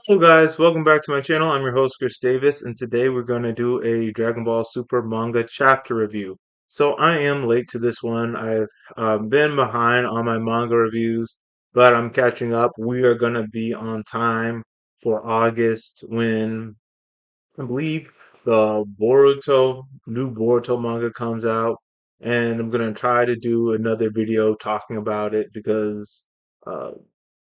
Hello guys, welcome back to my channel. I'm your host Chris Davis, and today we're going to do a Dragon Ball Super manga chapter review. So I am late to this one. I've been behind on my manga reviews, but I'm catching up. We are going to be on time for August when I believe the new Boruto manga comes out, and I'm going to try to do another video talking about it because uh,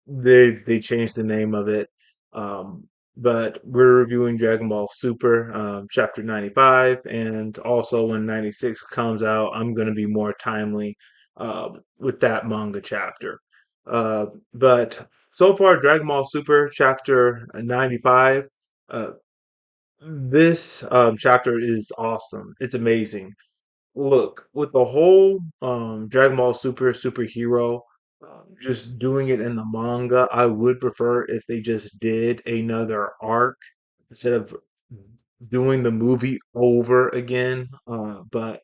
they changed the name of it. Um, but we're reviewing Dragon Ball Super, Chapter 95, and also when 96 comes out, I'm going to be more timely with that manga chapter. But so far, Dragon Ball Super, Chapter 95, uh, this chapter is awesome. It's amazing. Look, with the whole Dragon Ball Super superhero, just doing it in the manga, I would prefer if they just did another arc instead of doing the movie over again. But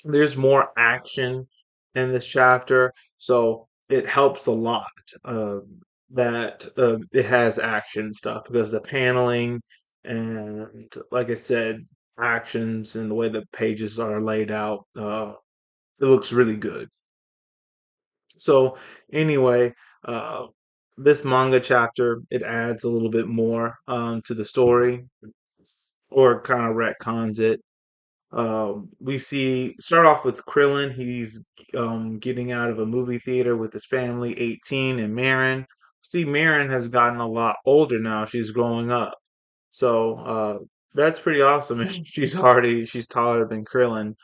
there's more action in this chapter, so it helps a lot that it has action stuff because the paneling and, like I said, actions and the way the pages are laid out, it looks really good. So anyway, uh, this manga chapter it adds a little bit more to the story, or kind of retcons it. We see start off with Krillin. He's getting out of a movie theater with his family, 18, and Marin. See, Marin has gotten a lot older now. She's growing up, so that's pretty awesome. And she's taller than Krillin.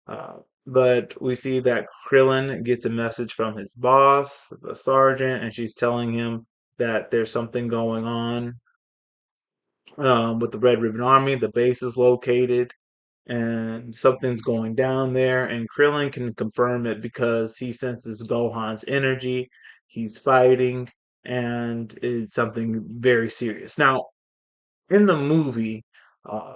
Uh, but we see that Krillin gets a message from his boss, the sergeant, and she's telling him that there's something going on with the Red Ribbon Army. The base is located and something's going down there. And Krillin can confirm it because he senses Gohan's energy. He's fighting, and it's something very serious. Now, in the movie, uh,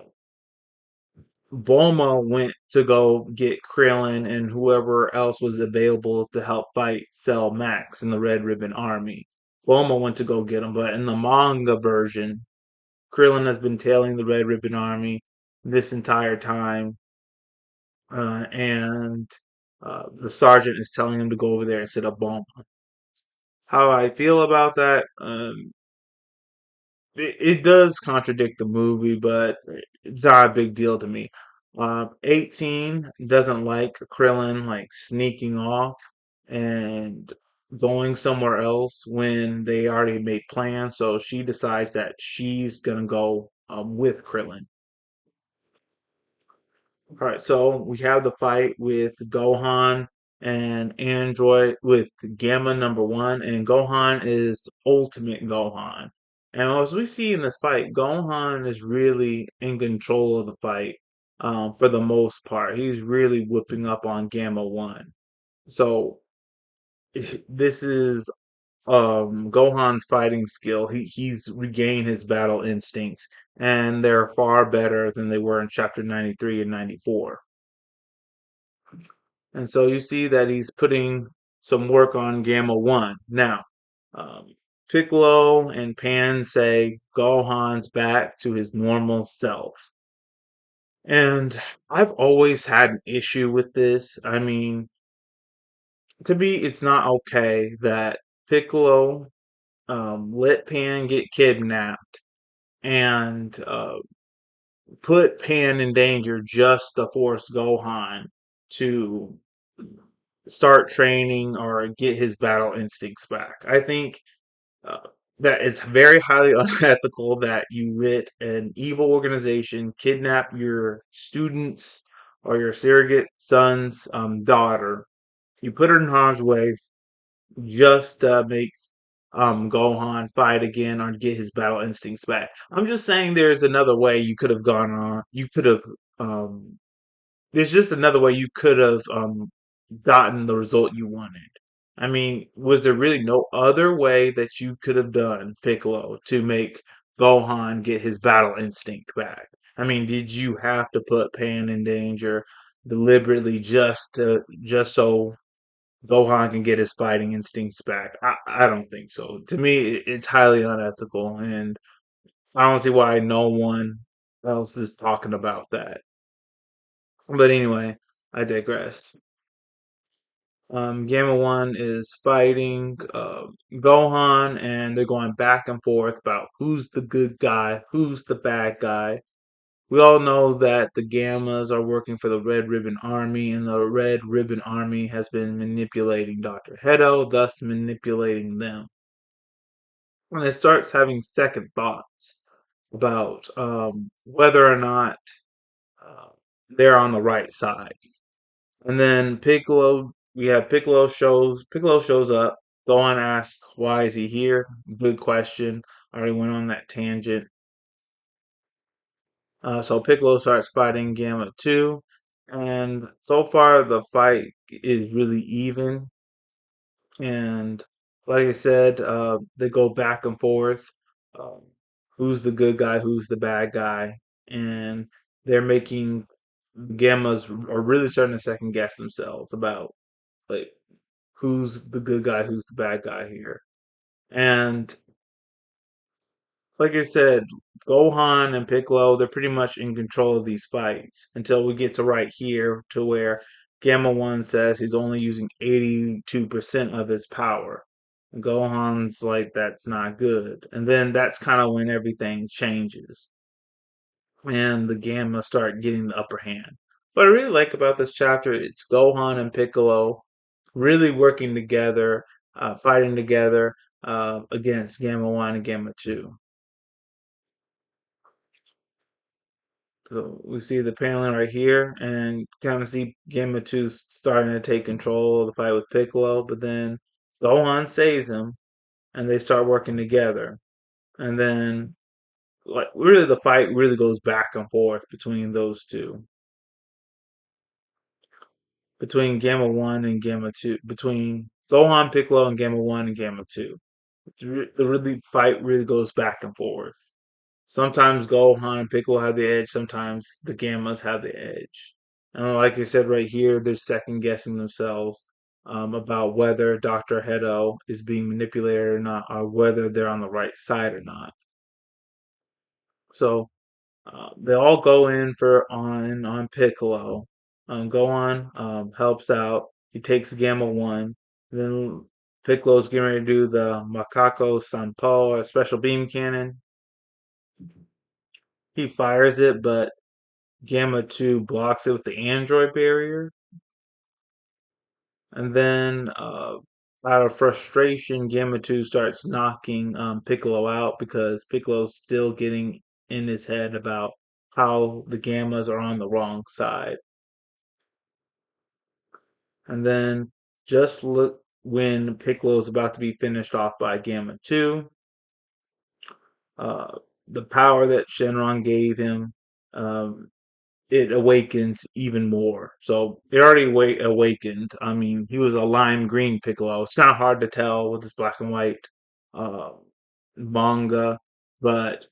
Bulma went to go get Krillin and whoever else was available to help fight Cell Max in the Red Ribbon Army. Bulma went to go get him, but in the manga version, Krillin has been tailing the Red Ribbon Army this entire time, and the sergeant is telling him to go over there instead of Bulma. How I feel about that, it does contradict the movie, but it's not a big deal to me. 18 doesn't like Krillin like sneaking off and going somewhere else when they already made plans. So she decides that she's gonna go with Krillin. All right, so we have the fight with Gohan and Android with Gamma number one, and Gohan is Ultimate Gohan. And as we see in this fight, Gohan is really in control of the fight for the most part. He's really whipping up on Gamma one. So this is Gohan's fighting skill. He's regained his battle instincts, and they're far better than they were in Chapter 93 and 94. And so you see that he's putting some work on Gamma 1. Now, um, Piccolo and Pan say Gohan's back to his normal self. And I've always had an issue with this. I mean, to me, it's not okay that Piccolo let Pan get kidnapped and put Pan in danger just to force Gohan to start training or get his battle instincts back. I think uh, that it's very highly unethical that you let an evil organization kidnap your students or your surrogate son's daughter. You put her in harm's way just to make Gohan fight again or get his battle instincts back. I'm just saying there's another way you could have gone on. You could have there's just another way you could have gotten the result you wanted. I mean, was there really no other way that you could have done, Piccolo, to make Gohan get his battle instinct back? I mean, did you have to put Pan in danger deliberately just so Gohan can get his fighting instincts back. I don't think so. To me, it's highly unethical, and I don't see why no one else is talking about that. But anyway, I digress. Gamma One is fighting Gohan, and they're going back and forth about who's the good guy, who's the bad guy. We all know that the Gammas are working for the Red Ribbon Army, and the Red Ribbon Army has been manipulating Dr. Hedo, thus manipulating them. And it starts having second thoughts about whether or not uh, they're on the right side. And then Piccolo shows up. Gohan asks, why is he here? Good question. I already went on that tangent. So Piccolo starts fighting Gamma 2. And so far, the fight is really even. And like I said, they go back and forth. Um, who's the good guy? Who's the bad guy? And they're making Gammas are really starting to second guess themselves about like who's the good guy, who's the bad guy here. And like I said, Gohan and Piccolo, they're pretty much in control of these fights until we get to right here to where Gamma 1 says he's only using 82% of his power. And Gohan's like, that's not good. And then that's kind of when everything changes and the Gamma start getting the upper hand. What I really like about this chapter, it's Gohan and Piccolo really working together, fighting together against Gamma 1 and Gamma 2. So we see the paneling right here, and kind of see Gamma 2 starting to take control of the fight with Piccolo, but then Gohan saves him, and they start working together. And then, like, really, the fight really goes back and forth between those two, between Gamma 1 and Gamma 2, between Gohan, Piccolo, and Gamma 1 and Gamma 2. The really fight really goes back and forth. Sometimes Gohan and Piccolo have the edge. Sometimes the Gammas have the edge. And like I said right here, they're second guessing themselves about whether Dr. Hedo is being manipulated or not, or whether they're on the right side or not. So they all go in for on Piccolo. Gohan helps out. He takes Gamma One. Then Piccolo's getting ready to do the Macaco Sanpo, a special beam cannon. He fires it, but Gamma 2 blocks it with the android barrier. And then, out of frustration, Gamma 2 starts knocking Piccolo out because Piccolo's still getting in his head about how the Gammas are on the wrong side. And then, just look when Piccolo's about to be finished off by Gamma 2, uh, the power that Shenron gave him um, it awakens even more. So it already awakened. I mean, he was a lime green Piccolo. It's kind of hard to tell with this black and white uh, manga, but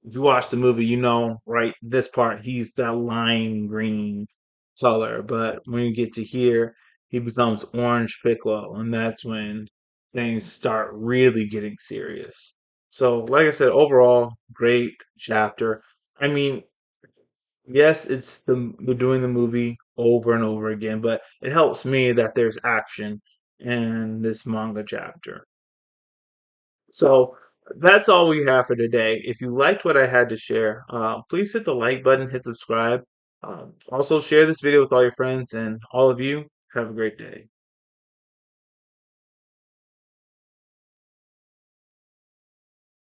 if you watch the movie, you know, right, this part, he's that lime green color. But when you get to here, he becomes orange Piccolo, and that's when things start really getting serious. So, like I said, overall, great chapter. I mean, yes, it's the doing the movie over and over again, but it helps me that there's action in this manga chapter. So that's all we have for today. If you liked what I had to share, please hit the like button, hit subscribe. Also, share this video with all your friends, and all of you have a great day.